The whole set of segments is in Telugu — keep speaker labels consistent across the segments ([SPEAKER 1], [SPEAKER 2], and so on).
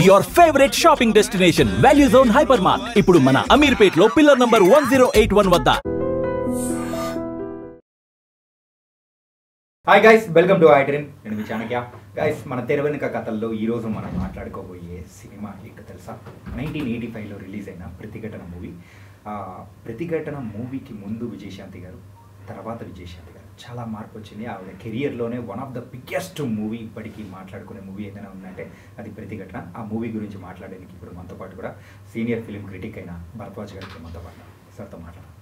[SPEAKER 1] Your favorite shopping destination, Value Zone Hypermart. ఇప్పుడు మన అమీర్పేట్లో పిల్లర్ నంబర్ 1081 వద్ద.
[SPEAKER 2] Hi guys, welcome to I dream. నేను మీ చాణక్య. గైస్, మన తెర వెనుక కథల్లో ఈరోజు మనం మాట్లాడుకోబోయే సినిమా ఏంటో తెలుసా? 1985లో రిలీజ్ అయిన ప్రతిఘటన మూవీ. ప్రతిఘటన మూవీకి ముందు విజయశాంతి గారు, తర్వాత విజయశాంతి గారు చాలా మార్పు వచ్చింది. ఆవిడ కెరియర్లోనే one of the biggest movie, ఇప్పటికీ మాట్లాడుకునే మూవీ ఏదైనా ఉందంటే అది ప్రతిఘటన. ఆ మూవీ గురించి మాట్లాడడానికి ఇప్పుడు మనతో పాటు కూడా సీనియర్ ఫిలిం క్రిటిక్ అయిన భరద్వాజ్ గారు ఇప్పుడు మనతో పాటు సార్తో మాట్లాడారు.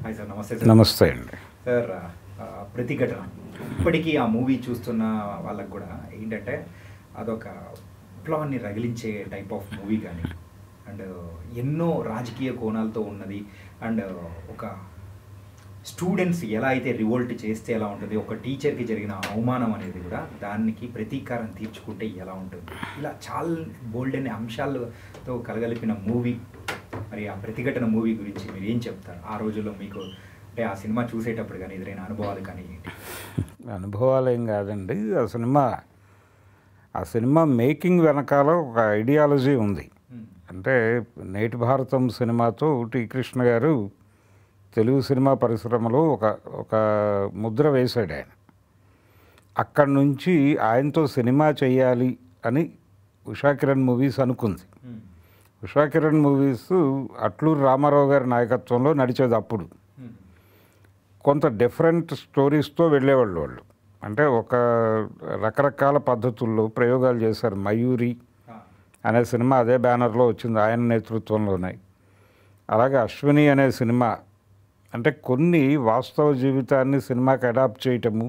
[SPEAKER 2] హాయ్ సార్, నమస్తే సార్.
[SPEAKER 3] నమస్తే అండి
[SPEAKER 2] సార్. ప్రతిఘటన ఇప్పటికీ ఆ మూవీ చూస్తున్న వాళ్ళకు కూడా ఏంటంటే అదొక విప్లవాన్ని రగిలించే టైప్ ఆఫ్ మూవీ కానీ, అండ్ ఎన్నో రాజకీయ కోణాలతో ఉన్నది. అండ్ ఒక స్టూడెంట్స్ ఎలా అయితే రివోల్ట్ చేస్తే ఎలా ఉంటుంది, ఒక టీచర్కి జరిగిన అవమానం అనేది కూడా దానికి ప్రతీకారం తీర్చుకుంటే ఎలా ఉంటుంది, ఇలా చాలా బోల్డ్ అనే అంశాలతో కలగలిపిన మూవీ. మరి ఆ ప్రతిఘటన మూవీ గురించి మీరు ఏం చెప్తారు? ఆ రోజుల్లో మీకు అంటే ఆ సినిమా చూసేటప్పుడు కానీ ఎదురైన అనుభవాలు కానీ ఏంటి?
[SPEAKER 3] అనుభవాలు ఏం కాదండి, ఆ సినిమా మేకింగ్ వెనకాల ఒక ఐడియాలజీ ఉంది. అంటే నేటి భారతం సినిమాతో టి కృష్ణ గారు తెలుగు సినిమా పరిశ్రమలో ఒక ముద్ర వేశాడు ఆయన. అక్కడి నుంచి ఆయనతో సినిమా చేయాలి అని ఉషా కిరణ్ మూవీస్ అనుకుంది. ఉషా కిరణ్ మూవీస్ అట్లూరు రామారావు గారి నాయకత్వంలో నడిచేది. అప్పుడు కొంత డిఫరెంట్ స్టోరీస్తో వెళ్ళేవాళ్ళు వాళ్ళు. అంటే ఒక రకరకాల పద్ధతుల్లో ప్రయోగాలు చేశారు. మయూరి అనే సినిమా అదే బ్యానర్లో వచ్చింది, ఆయన నేతృత్వంలోనే. అలాగే అశ్విని అనే సినిమా, అంటే కొన్ని వాస్తవ జీవితాన్ని సినిమాకి అడాప్ట్ చేయటము,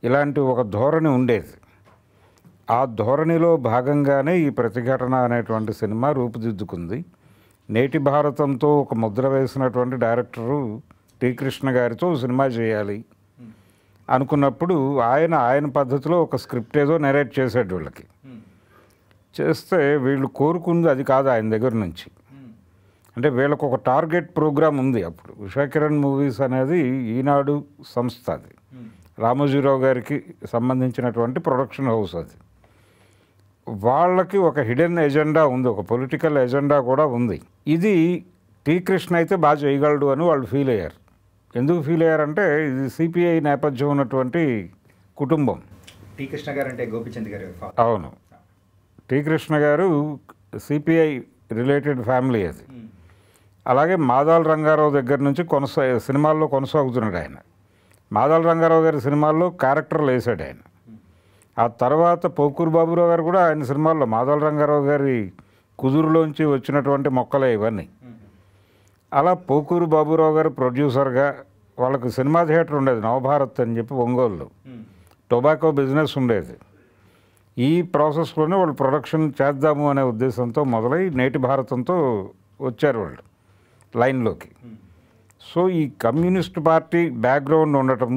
[SPEAKER 3] ఇలాంటి ఒక ధోరణి ఉండేది. ఆ ధోరణిలో భాగంగానే ఈ ప్రతిఘటన అనేటువంటి సినిమా రూపుదిద్దుకుంది. నేటి భారతంతో ఒక ముద్ర వేసినటువంటి డైరెక్టరు టి కృష్ణ గారితో సినిమా చేయాలి అనుకున్నప్పుడు ఆయన పద్ధతిలో ఒక స్క్రిప్ట్ ఏదో నెరేట్ చేసాడు వీళ్ళకి. చేస్తే వీళ్ళు కోరుకుంది అది కాదు ఆయన దగ్గర నుంచి. అంటే వీళ్ళకు ఒక టార్గెట్ ప్రోగ్రామ్ ఉంది. అప్పుడు ఉషా కిరణ్ మూవీస్ అనేది ఈనాడు సంస్థ, అది రామోజీరావు గారికి సంబంధించినటువంటి ప్రొడక్షన్ హౌస్. అది వాళ్ళకి ఒక హిడెన్ ఎజెండా ఉంది, ఒక పొలిటికల్ ఎజెండా కూడా ఉంది. ఇది టి కృష్ణ అయితే బాగా చేయగలడు అని వాళ్ళు ఫీల్ అయ్యారు. ఎందుకు ఫీల్ అయ్యారంటే ఇది సిపిఐ నేపథ్యం ఉన్నటువంటి కుటుంబం.
[SPEAKER 2] టి కృష్ణ గారు అంటే గోపిచంద్ గారు.
[SPEAKER 3] అవును, టి కృష్ణ గారు సిపిఐ రిలేటెడ్ ఫ్యామిలీ అది. అలాగే మాదాల రంగారావు దగ్గర నుంచి సినిమాల్లో కొనసాగుతున్నాడు ఆయన. మాదాల రంగారావు గారి సినిమాల్లో క్యారెక్టర్లు వేసాడు ఆయన. ఆ తర్వాత పోకూరు బాబురావు గారు కూడా ఆయన సినిమాల్లో మాదాల రంగారావు గారి కుదురులోంచి వచ్చినటువంటి మొక్కలే ఇవన్నీ. అలా పోకూరు బాబురావు గారు ప్రొడ్యూసర్గా, వాళ్ళకు సినిమా థియేటర్ ఉండేది నవభారత్ అని చెప్పి ఒంగోలులో, టొబాకో బిజినెస్ ఉండేది. ఈ ప్రాసెస్లోనే వాళ్ళు ప్రొడక్షన్ చేద్దాము అనే ఉద్దేశంతో మొదలై నేటి భారతంతో వచ్చారు వాళ్ళు లైన్లోకి. సో ఈ కమ్యూనిస్ట్ పార్టీ బ్యాక్గ్రౌండ్ ఉండటం,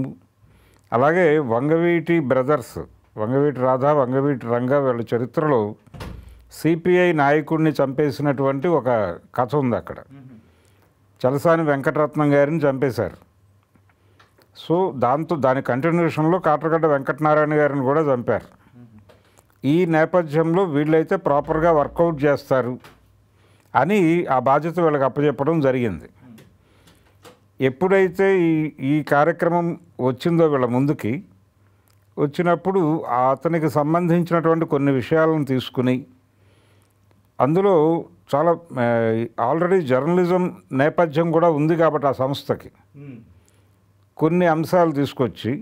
[SPEAKER 3] అలాగే వంగవీటి బ్రదర్స్, వంగవీటి రాధా, వంగవీటి రంగా, వీళ్ళ చరిత్రలో సిపిఐ నాయకుడిని చంపేసినటువంటి ఒక కథ ఉంది అక్కడ. చలసాని వెంకటరత్నం గారిని చంపేశారు. సో దాని కంటిన్యూషన్లో కాట్రగడ్డ వెంకటనారాయణ గారిని కూడా చంపారు. ఈ నేపథ్యంలో వీళ్ళైతే ప్రాపర్గా వర్కౌట్ చేస్తారు అని ఆ బాధ్యత వీళ్ళకి అప్పచెప్పడం జరిగింది. ఎప్పుడైతే ఈ కార్యక్రమం వచ్చిందో వీళ్ళ ముందుకి వచ్చినప్పుడు అతనికి సంబంధించినటువంటి కొన్ని విషయాలను తీసుకుని, అందులో చాలా ఆల్రెడీ జర్నలిజం నేపథ్యం కూడా ఉంది కాబట్టి ఆ సంస్థకి కొన్ని అంశాలు తీసుకొచ్చి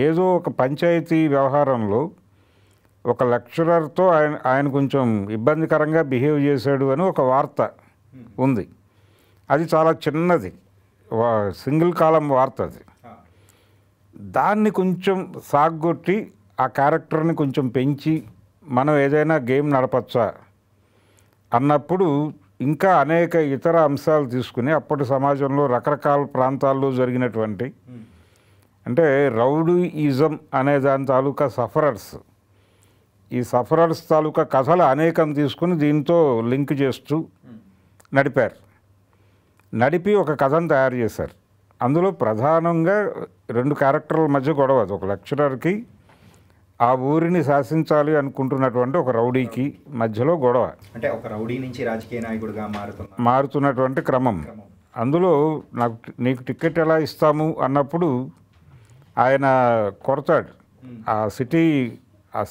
[SPEAKER 3] ఏదో ఒక పంచాయతీ వ్యవహారంలో ఒక లెక్చరర్తో ఆయన కొంచెం ఇబ్బందికరంగా బిహేవ్ చేశాడు అని ఒక వార్త ఉంది. అది చాలా చిన్నది, సింగిల్ కాలం వార్త. అది దాన్ని కొంచెం సాగ్గొట్టి ఆ క్యారెక్టర్ని కొంచెం పెంచి మనం ఏదైనా గేమ్ నడపచ్చా అన్నప్పుడు ఇంకా అనేక ఇతర అంశాలు తీసుకుని అప్పటి సమాజంలో రకరకాల ప్రాంతాల్లో జరిగినటువంటి, అంటే రౌడీయిజం అనే దాని తాలూకా సఫరర్స్, ఈ సఫరర్స్ తాలూకా కథలు అనేకం తీసుకుని దీంతో లింక్ చేస్తూ నడిపి ఒక కథను తయారు చేశారు. అందులో ప్రధానంగా రెండు క్యారెక్టర్ల మధ్య గొడవ. అది ఒక లెక్చరర్కి ఆ ఊరిని శాసించాలి అనుకుంటున్నటువంటి ఒక రౌడీకి మధ్యలో గొడవ,
[SPEAKER 2] అంటే ఒక రౌడీ నుంచి రాజకీయ నాయకుడిగా
[SPEAKER 3] మారుతున్నటువంటి క్రమం. అందులో నీకు టికెట్ ఎలా ఇస్తాము అన్నప్పుడు ఆయన కొడతాడు ఆ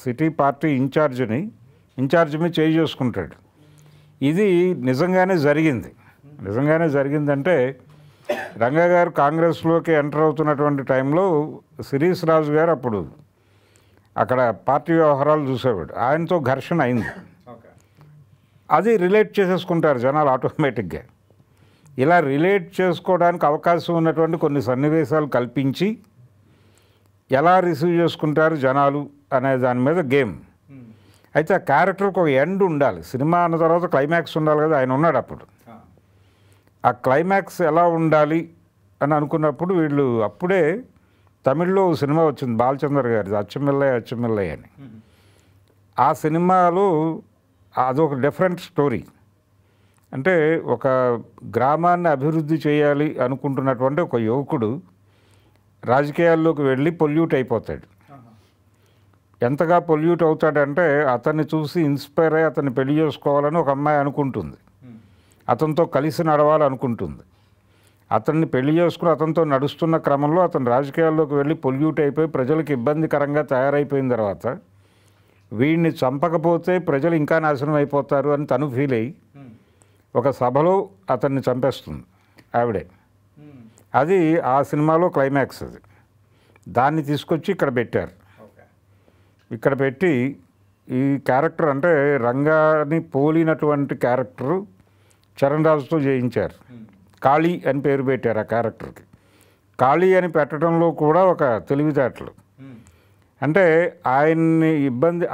[SPEAKER 3] సిటీ పార్టీ ఇన్ఛార్జ్ మీద చేయి చేసుకుంటాడు. ఇది నిజంగానే జరిగిందంటే రంగా గారు కాంగ్రెస్లోకి ఎంటర్ అవుతున్నటువంటి టైంలో శిరీష్ రాజు గారు అప్పుడు అక్కడ పార్టీ వ్యవహారాలు చూసేవాడు. ఆయనతో ఘర్షణ అయింది. అది రిలేట్ చేసేసుకుంటారు జనాలు ఆటోమేటిక్గా. ఇలా రిలేట్ చేసుకోవడానికి అవకాశం ఉన్నటువంటి కొన్ని సన్నివేశాలు కల్పించి ఎలా రిసీవ్ చేసుకుంటారు జనాలు అనే దాని మీద గేమ్. అయితే ఆ క్యారెక్టర్కి ఒక ఎండ్ ఉండాలి. సినిమా అన్న తర్వాత క్లైమాక్స్ ఉండాలి కదా, ఆయన ఉన్నాడు అప్పుడు. ఆ క్లైమాక్స్ ఎలా ఉండాలి అని అనుకున్నప్పుడు వీళ్ళు అప్పుడే తమిళ్లో సినిమా వచ్చింది బాలచందర్ గారిది, అచ్చమిల్లయ్య అని. ఆ సినిమాలో అదొక డిఫరెంట్ స్టోరీ. అంటే ఒక గ్రామాన్ని అభివృద్ధి చేయాలి అనుకుంటున్నటువంటి ఒక యువకుడు రాజకీయాల్లోకి వెళ్ళి పొల్యూట్ అయిపోతాడు. ఎంతగా పొల్యూట్ అవుతాడంటే అతన్ని చూసి ఇన్స్పైర్ అయ్యి అతన్ని పెళ్లి చేసుకోవాలని ఒక అమ్మాయి అనుకుంటుంది, అతనితో కలిసి నడవాలనుకుంటుంది. అతన్ని పెళ్లి చేసుకుని అతనితో నడుస్తున్న క్రమంలో అతను రాజకీయాల్లోకి వెళ్ళి పొల్యూట్ అయిపోయి ప్రజలకు ఇబ్బందికరంగా తయారైపోయిన తర్వాత వీడిని చంపకపోతే ప్రజలు ఇంకా నాశనం అయిపోతారు అని తను ఫీల్ అయ్యి ఒక సభలో అతన్ని చంపేస్తుంది ఆవిడే. అది ఆ సినిమాలో క్లైమాక్స్. అది దాన్ని తీసుకొచ్చి ఇక్కడ పెట్టారు. ఇక్కడ పెట్టి ఈ క్యారెక్టర్ అంటే రంగాని పోలినటువంటి క్యారెక్టరు చరణ్ రాజుతో చేయించారు. కాళీ అని పేరు పెట్టారు ఆ క్యారెక్టర్కి. కాళీ అని పెట్టడంలో కూడా ఒక తెలివితేటలు. అంటే ఆయన్ని ఇబ్బంది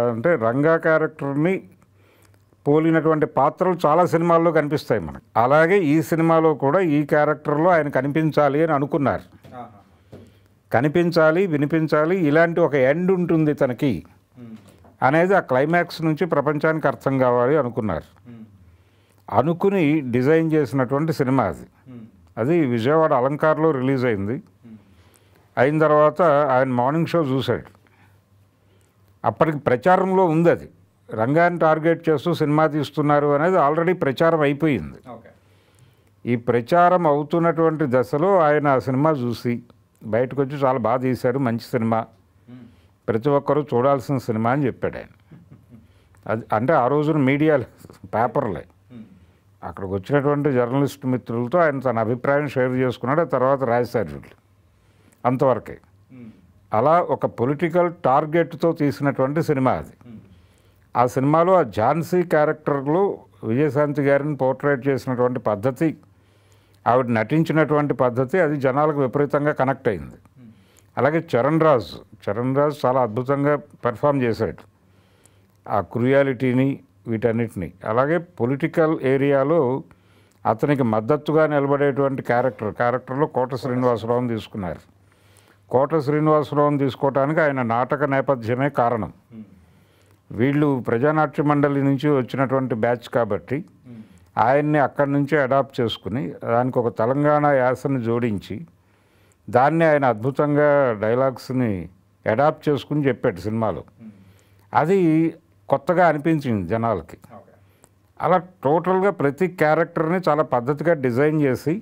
[SPEAKER 3] అంటే రంగా క్యారెక్టర్ని పోలినటువంటి పాత్రలు చాలా సినిమాల్లో కనిపిస్తాయి మనకు. అలాగే ఈ సినిమాలో కూడా ఈ క్యారెక్టర్లో ఆయన కనిపించాలి అని అనుకున్నారు. కనిపించాలి, వినిపించాలి, ఇలాంటి ఒక ఎండ్ ఉంటుంది తనకి అనేది ఆ క్లైమాక్స్ నుంచి ప్రపంచానికి అర్థం కావాలి అనుకున్నారు. అనుకుని డిజైన్ చేసినటువంటి సినిమా అది విజయవాడ అలంకార్లో రిలీజ్ అయింది. అయిన తర్వాత ఆయన మార్నింగ్ షో చూశాడు. అప్పటికి ప్రచారంలో ఉంది. అది రంగాన్ని టార్గెట్ చేస్తూ సినిమా తీస్తున్నారు అనేది ఆల్రెడీ ప్రచారం అయిపోయింది. ఈ ప్రచారం అవుతున్నటువంటి దశలో ఆయన ఆ సినిమా చూసి బయటకు వచ్చి చాలా బాగా తీశారు, మంచి సినిమా, ప్రతి ఒక్కరూ చూడాల్సిన సినిమా అని చెప్పాడు ఆయన. అది అంటే ఆ రోజున మీడియా పేపర్లే, అక్కడికి వచ్చినటువంటి జర్నలిస్ట్ మిత్రులతో ఆయన తన అభిప్రాయం షేర్ చేసుకున్నాడు. ఆ తర్వాత రాశారు వీళ్ళు, అంతవరకే. అలా ఒక పొలిటికల్ టార్గెట్తో తీసినటువంటి సినిమా అది. ఆ సినిమాలో ఆ ఝాన్సీ క్యారెక్టర్లో విజయశాంతి గారిని పోర్ట్రేట్ చేసినటువంటి పద్ధతి, ఆవిడ నటించినటువంటి పద్ధతి, అది జనాలకు విపరీతంగా కనెక్ట్ అయింది. అలాగే చరణ్ రాజు చాలా అద్భుతంగా పెర్ఫామ్ చేశాడు ఆ క్రూయాలిటీని, వీటన్నిటిని. అలాగే పొలిటికల్ ఏరియాలో అతనికి మద్దతుగా నిలబడేటువంటి క్యారెక్టర్లో కోట శ్రీనివాసరావుని తీసుకున్నారు. కోట శ్రీనివాసరావుని తీసుకోవటానికి ఆయన నాటక నేపథ్యమే కారణం. వీళ్ళు ప్రజానాట్య మండలి నుంచి వచ్చినటువంటి బ్యాచ్ కాబట్టి ఆయన్ని అక్కడి నుంచి అడాప్ట్ చేసుకుని దానికి ఒక తెలంగాణ యాసని జోడించి దాన్ని ఆయన అద్భుతంగా డైలాగ్స్ని అడాప్ట్ చేసుకుని చెప్పాడు సినిమాలో. అది కొత్తగా అనిపించింది జనాలకి. అలా టోటల్గా ప్రతి క్యారెక్టర్ని చాలా పద్ధతిగా డిజైన్ చేసి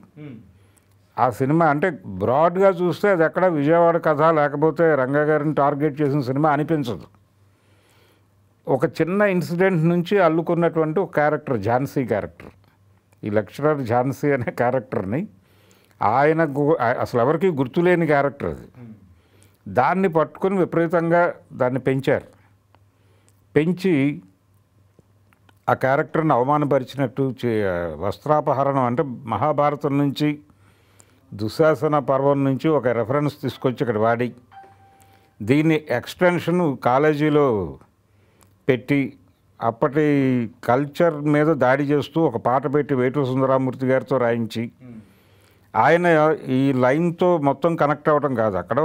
[SPEAKER 3] ఆ సినిమా అంటే బ్రాడ్గా చూస్తే అది ఎక్కడ విజయవాడ కథ లేకపోతే రంగా గారిని టార్గెట్ చేసిన సినిమా అనిపించదు. ఒక చిన్న ఇన్సిడెంట్ నుంచి అల్లుకున్నటువంటి ఒక క్యారెక్టర్, ఝాన్సీ క్యారెక్టర్, ఈ లెక్చరర్ ఝాన్సీ అనే క్యారెక్టర్ని ఆయన అసలు ఎవరికి గుర్తులేని క్యారెక్టర్ అది. దాన్ని పట్టుకొని విపరీతంగా దాన్ని పెంచి ఆ క్యారెక్టర్ని అవమానపరిచినట్టు వస్త్రాపహరణం అంటే మహాభారతం నుంచి దుశ్శాసన పర్వం నుంచి ఒక రెఫరెన్స్ తీసుకొచ్చి ఇక్కడ వాడి దీన్ని ఎక్స్టెన్షన్ కాలేజీలో పెట్టి అప్పటి కల్చర్ మీద దాడి చేస్తూ ఒక పాట పెట్టి వేటూరి సుందరరామూర్తి గారితో రాయించి ఆయన ఈ లైన్తో మొత్తం కనెక్ట్ అవ్వటం కాదు, అక్కడ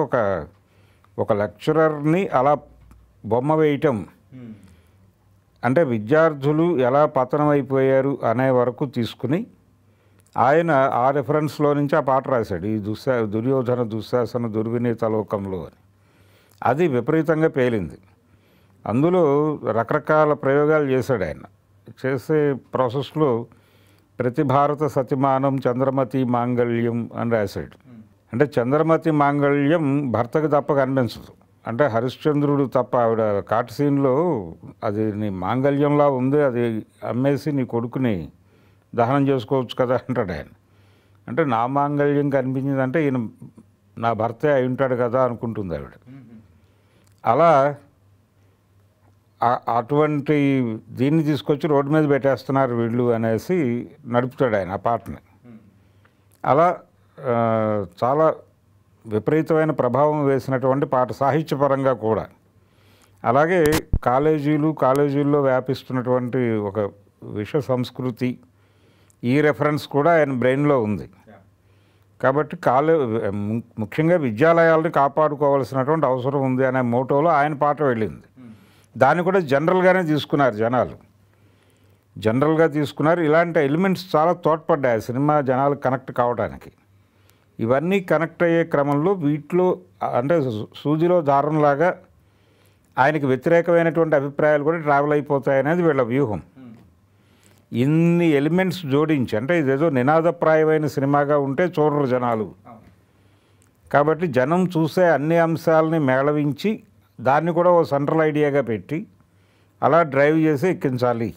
[SPEAKER 3] ఒక లెక్చరర్ని అలా బొమ్మ వేయటం అంటే విద్యార్థులు ఎలా పతనం అయిపోయారు అనే వరకు తీసుకుని ఆయన ఆ రెఫరెన్స్లో నుంచి ఆ పాట రాశాడు, ఈ దుర్యోధన దుశ్శాసన దుర్వినీత లోకంలో అని. అది విపరీతంగా పేలింది. అందులో రకరకాల ప్రయోగాలు చేశాడు ఆయన. చేసే ప్రాసెస్లో ప్రతి భారత సతిమానం చంద్రమతి మాంగళ్యం అని రాశాడు. అంటే చంద్రమతి మాంగళ్యం భర్తకు తప్ప కనిపించదు. అంటే హరిశ్చంద్రుడు తప్ప ఆవిడ కాట్ సీన్లో అది నీ మాంగళ్యంలా ఉంది, అది అమ్మేసి నీ కొడుకుని దహనం చేసుకోవచ్చు కదా అంటాడు ఆయన. అంటే నా మాంగళ్యం కనిపించిందంటే ఈయన నా భర్తే అయి ఉంటాడు కదా అనుకుంటుంది ఆవిడ. అలా అటువంటి దీన్ని తీసుకొచ్చి రోడ్డు మీద పెట్టేస్తున్నారు వీళ్ళు అనేసి నడుపుతాడు ఆయన ఆ పాటని. అలా చాలా విపరీతమైన ప్రభావం వేసినటువంటి పాట సాహిత్యపరంగా కూడా. అలాగే కాలేజీల్లో వ్యాపిస్తున్నటువంటి ఒక విష సంస్కృతి, ఈ రెఫరెన్స్ కూడా ఆయన బ్రెయిన్లో ఉంది. కాబట్టి ముఖ్యంగా విద్యాలయాలని కాపాడుకోవాల్సినటువంటి అవసరం ఉంది అనే మోటోలో ఆయన పాట వెళ్ళింది. దాన్ని కూడా జనరల్గానే తీసుకున్నారు జనాలు, జనరల్గా తీసుకున్నారు. ఇలాంటి ఎలిమెంట్స్ చాలా తోడ్పడ్డాయి సినిమా జనాలు కనెక్ట్ కావడానికి. ఇవన్నీ కనెక్ట్ అయ్యే క్రమంలో వీటిలో అంటే సూదిలో దారంలాగా ఆయనకి వ్యతిరేకమైనటువంటి అభిప్రాయాలు కూడా ట్రావెల్ అయిపోతాయనేది వీళ్ళ వ్యూహం. ఇన్ని ఎలిమెంట్స్ జోడించి, అంటే ఇదేదో నినాదప్రాయమైన సినిమాగా ఉంటే చూడరు జనాలు. కాబట్టి జనం చూసే అన్ని అంశాలని మేళవించి దాన్ని కూడా ఓ సెంట్రల్ ఐడియాగా పెట్టి అలా డ్రైవ్ చేసి ఎక్కించాలి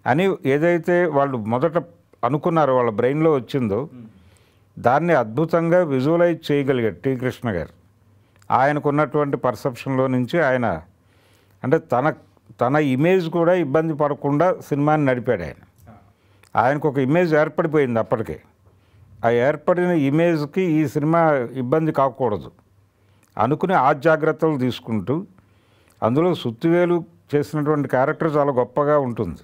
[SPEAKER 3] అని ఏదైతే వాళ్ళు మొదట అనుకున్నారో, వాళ్ళ బ్రెయిన్లో వచ్చిందో దాన్ని అద్భుతంగా విజువలైజ్ చేయగలిగాడు టి కృష్ణ గారు. ఆయనకున్నటువంటి పర్సెప్షన్లో నుంచి ఆయన అంటే తన ఇమేజ్ కూడా ఇబ్బంది పడకుండా సినిమాని నడిపాడు ఆయన. ఆయనకు ఒక ఇమేజ్ ఏర్పడిపోయింది అప్పటికే. ఆ ఏర్పడిన ఇమేజ్కి ఈ సినిమా ఇబ్బంది కాకూడదు అనుకుని ఆ జాగ్రత్తలు తీసుకుంటూ, అందులో సుత్తివేలు చేసినటువంటి క్యారెక్టర్ చాలా గొప్పగా ఉంటుంది.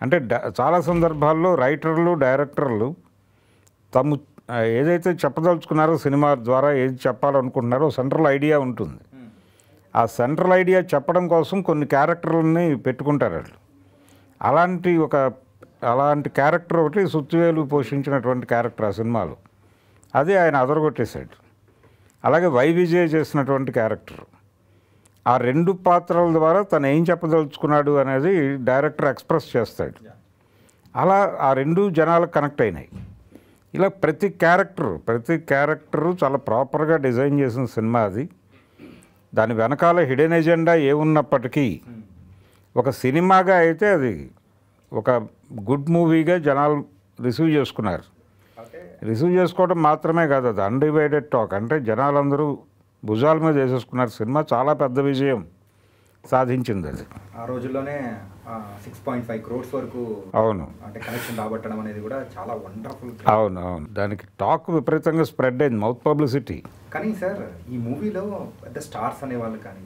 [SPEAKER 3] అంటే చాలా సందర్భాల్లో రైటర్లు డైరెక్టర్లు తమ ఏదైతే చెప్పదలుచుకున్నారో సినిమా ద్వారా ఏది చెప్పాలనుకుంటున్నారో సెంట్రల్ ఐడియా ఉంటుంది. ఆ సెంట్రల్ ఐడియా చెప్పడం కోసం కొన్ని క్యారెక్టర్లని పెట్టుకుంటారు వాళ్ళు. అలాంటి క్యారెక్టర్ ఒకటి సుత్తివేలు పోషించినటువంటి క్యారెక్టర్ ఆ సినిమాలో. అది ఆయన అదరగొట్టేశాడు. అలాగే విజయ్ చేసినటువంటి క్యారెక్టర్, ఆ రెండు పాత్రల ద్వారా తను ఏం చెప్పదలుచుకున్నాడు అనేది డైరెక్టర్ ఎక్స్ప్రెస్ చేస్తాడు. అలా ఆ రెండు జనాలకు కనెక్ట్ అయినాయి. ఇలా ప్రతి క్యారెక్టరు చాలా ప్రాపర్గా డిజైన్ చేసిన సినిమా అది. దాని వెనకాల హిడెన్ ఎజెండా ఏమున్నప్పటికీ ఒక సినిమాగా అయితే అది ఒక గుడ్ మూవీగా జనాలు రిసీవ్ చేసుకున్నారు. రిసీవ్ చేసుకోవడం మాత్రమే కాదు, అది అన్డివైడెడ్ టాక్. అంటే జనాలందరూ భుజాల మీద వేసేసుకున్నారు. సినిమా చాలా పెద్ద విజయం సాధించింది అది.
[SPEAKER 2] ఆ రోజుల్లోనే 6.5 crores వరకు
[SPEAKER 3] అవును
[SPEAKER 2] అంటే కనెక్షన్ రాబట్టడం అనేది కూడా చాలా వండర్ఫుల్.
[SPEAKER 3] అవును. దానికి టాక్ విపరీతంగా స్ప్రెడ్ అయింది, మౌత్ పబ్లిసిటీ.
[SPEAKER 2] కానీ సార్ ఈ మూవీలో పెద్ద స్టార్స్ అనేవాళ్ళు కానీ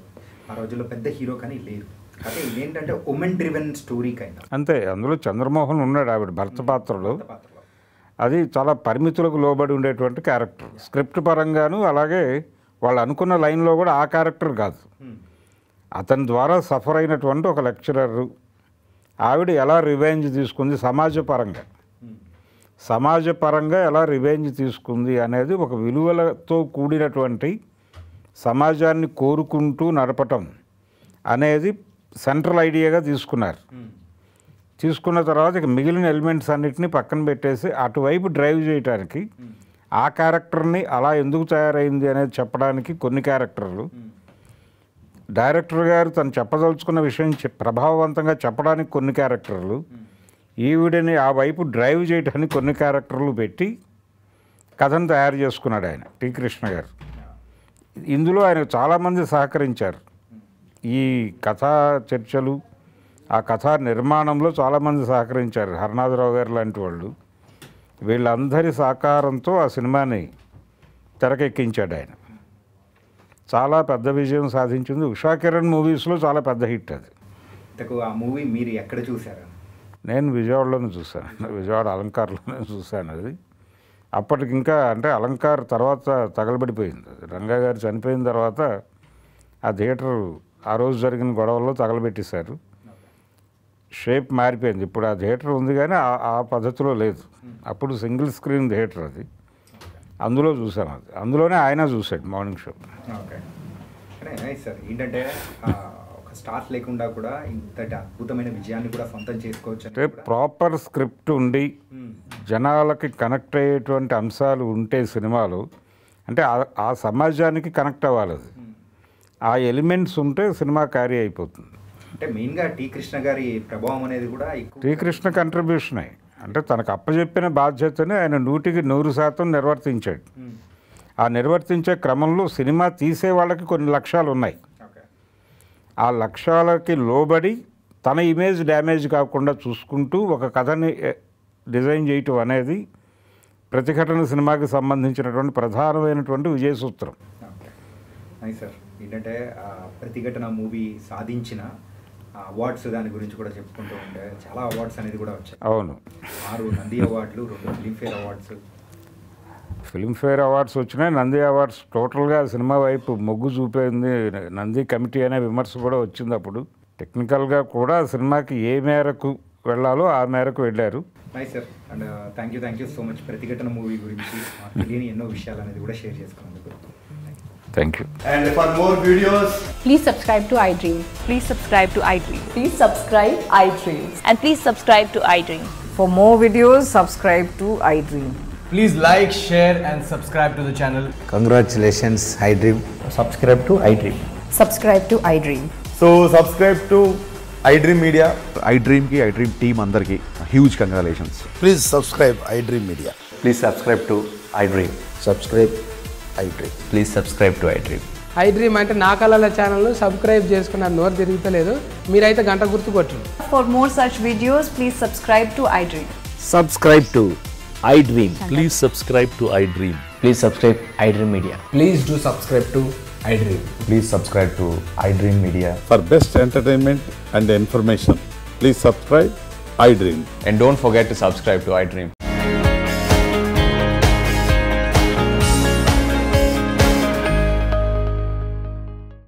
[SPEAKER 2] ఆ రోజుల్లో పెద్ద హీరో కానీ లేరు. అంటే ఇదేంటంటే ఉమెన్ డ్రివెన్ స్టోరీ కైండ్.
[SPEAKER 3] అంతే. అందులో చంద్రమోహన్ ఉన్నాడు ఆవిడ భర్త పాత్రలో. అది చాలా పరిమితులకు లోబడి ఉండేటువంటి క్యారెక్టర్ స్క్రిప్ట్ పరంగాను. అలాగే వాళ్ళు అనుకున్న లైన్లో కూడా ఆ క్యారెక్టర్ కాదు. అతని ద్వారా సఫర్ అయినటువంటి ఒక లెక్చరర్, ఆవిడ ఎలా రివెంజ్ తీసుకుంది సమాజపరంగా ఎలా రివెంజ్ తీసుకుంది అనేది ఒక విలువలతో కూడినటువంటి సమాజాన్ని కోరుకుంటూ నడపటం అనేది సెంట్రల్ ఐడియాగా తీసుకున్నారు. తీసుకున్న తర్వాత ఇక మిగిలిన ఎలిమెంట్స్ అన్నిటినీ పక్కన పెట్టేసి అటువైపు డ్రైవ్ చేయడానికి, ఆ క్యారెక్టర్ని అలా ఎందుకు తయారైంది అనేది చెప్పడానికి కొన్ని క్యారెక్టర్లు, డైరెక్టర్ గారు తను చెప్పదలుచుకున్న విషయం ప్రభావవంతంగా చెప్పడానికి కొన్ని క్యారెక్టర్లు, ఈవిడని ఆ వైపు డ్రైవ్ చేయడానికి కొన్ని క్యారెక్టర్లు పెట్టి కథను తయారు చేసుకున్నాడు ఆయన టి కృష్ణ గారు. ఇందులో ఆయన చాలామంది సహకరించారు. ఈ కథా చర్చలు, ఆ కథా నిర్మాణంలో చాలామంది సహకరించారు. హరనాథరావు గారు లాంటి వాళ్ళు, వీళ్ళందరి సహకారంతో ఆ సినిమాని తెరకెక్కించాడు ఆయన. చాలా పెద్ద విజయం సాధించింది. ఉషా కిరణ్ మూవీస్లో చాలా పెద్ద హిట్ అది.
[SPEAKER 2] ఆ మూవీ మీరు ఎక్కడ చూసారు?
[SPEAKER 3] నేను విజయవాడలోనే చూశాను, విజయవాడ అలంకార్లోనే చూశాను. అది అప్పటికి ఇంకా అంటే అలంకార్ తర్వాత తగలబడిపోయింది. రంగా గారు చనిపోయిన తర్వాత ఆ థియేటర్ ఆ రోజు జరిగిన గొడవల్లో తగలబెట్టేశారు. షేప్ మారిపోయింది. ఇప్పుడు ఆ థియేటర్ ఉంది కానీ ఆ పద్ధతిలో లేదు. అప్పుడు సింగిల్ స్క్రీన్ థియేటర్ అది. అందులో చూసాను. అది అందులోనే ఆయన చూశాడు మార్నింగ్ షో.
[SPEAKER 2] సార్ ఏంటంటే ఒక స్టార్స్ లేకుండా కూడా ఇంతటి అద్భుతమైన విజయాన్ని కూడా సొంతం చేసుకోవచ్చు
[SPEAKER 3] అంటే ప్రాపర్ స్క్రిప్ట్ ఉండి జనాలకి కనెక్ట్ అయ్యేటువంటి అంశాలు ఉంటే సినిమాలు అంటే ఆ సమాజానికి కనెక్ట్ అవ్వాలి అది. ఆ ఎలిమెంట్స్ ఉంటే సినిమా క్యారీ అయిపోతుంది.
[SPEAKER 2] అంటే మెయిన్గా టీ కృష్ణ గారి ప్రభావం అనేది కూడా
[SPEAKER 3] టీ కృష్ణ కంట్రిబ్యూషనే. అంటే తనకు అప్పచెప్పిన బాధ్యతని ఆయన 100% నిర్వర్తించాడు. ఆ నిర్వర్తించే క్రమంలో సినిమా తీసే వాళ్ళకి కొన్ని లక్ష్యాలు ఉన్నాయి. ఆ లక్ష్యాలకి లోబడి తన ఇమేజ్ డ్యామేజ్ కాకుండా చూసుకుంటూ ఒక కథని డిజైన్ చేయటం అనేది ప్రతిఘటన సినిమాకి సంబంధించినటువంటి ప్రధానమైనటువంటి విజయ సూత్రం.
[SPEAKER 2] సార్ ఏంటంటే ప్రతిఘటన మూవీ సాధించిన అవార్డ్స్ దాని గురించి కూడా చెప్పుకుంటూ ఉంటే చాలా అవార్డ్స్ అనేది కూడా వచ్చాయి.
[SPEAKER 3] అవును,
[SPEAKER 2] 6 నంది అవార్డులు, 2 ఫిలింఫేర్ అవార్డ్స్.
[SPEAKER 3] ఫిల్మ్ఫేర్ అవార్డ్స్ వచ్చినాయి, నంది అవార్డ్స్. టోటల్గా సినిమా వైపు మొగ్గు చూపేంది నంది కమిటీ అనే విమర్శ కూడా వచ్చింది. అప్పుడు టెక్నికల్గా కూడా సినిమాకి ఏ మేరకు వెళ్ళాలో ఆ మేరకు వెళ్ళారు.
[SPEAKER 2] Nice sir. And thank you so much ప్రతిఘటన మూవీ గురించి తెలియని ఎన్నో విషయాలు అనేది కూడా షేర్ చేసుకున్నందుకు.
[SPEAKER 3] Thank you.
[SPEAKER 4] And for more videos,
[SPEAKER 5] Please subscribe to iDream.
[SPEAKER 6] Please subscribe to iDream.
[SPEAKER 5] Please subscribe iDream.
[SPEAKER 6] And please subscribe to iDream.
[SPEAKER 7] For more videos, subscribe to iDream.
[SPEAKER 4] please like, share and subscribe to the channel.
[SPEAKER 8] Congratulations, iDream.
[SPEAKER 4] Subscribe to iDream.
[SPEAKER 5] Subscribe to iDream.
[SPEAKER 4] So subscribe to iDream Media.
[SPEAKER 9] iDream team andarki huge congratulations.
[SPEAKER 8] Please subscribe iDream Media.
[SPEAKER 9] Please subscribe to iDream.
[SPEAKER 8] Subscribe iDream.
[SPEAKER 9] Please subscribe to iDream.
[SPEAKER 10] iDream అంటే నా కళల ఛానల్ను సబ్స్క్రైబ్ చేసుకున్న నోరు తిరుగుతలేదు, మీరైతే గంట గుర్తు కొట్టండి.
[SPEAKER 6] For more such videos, please subscribe to iDream.
[SPEAKER 1] Subscribe to iDream. Please subscribe to iDream.
[SPEAKER 8] Please subscribe iDream Media.
[SPEAKER 4] Please do subscribe to iDream.
[SPEAKER 9] Please subscribe to iDream Media.
[SPEAKER 11] For best entertainment and information, please subscribe iDream.
[SPEAKER 9] And don't forget to subscribe to iDream.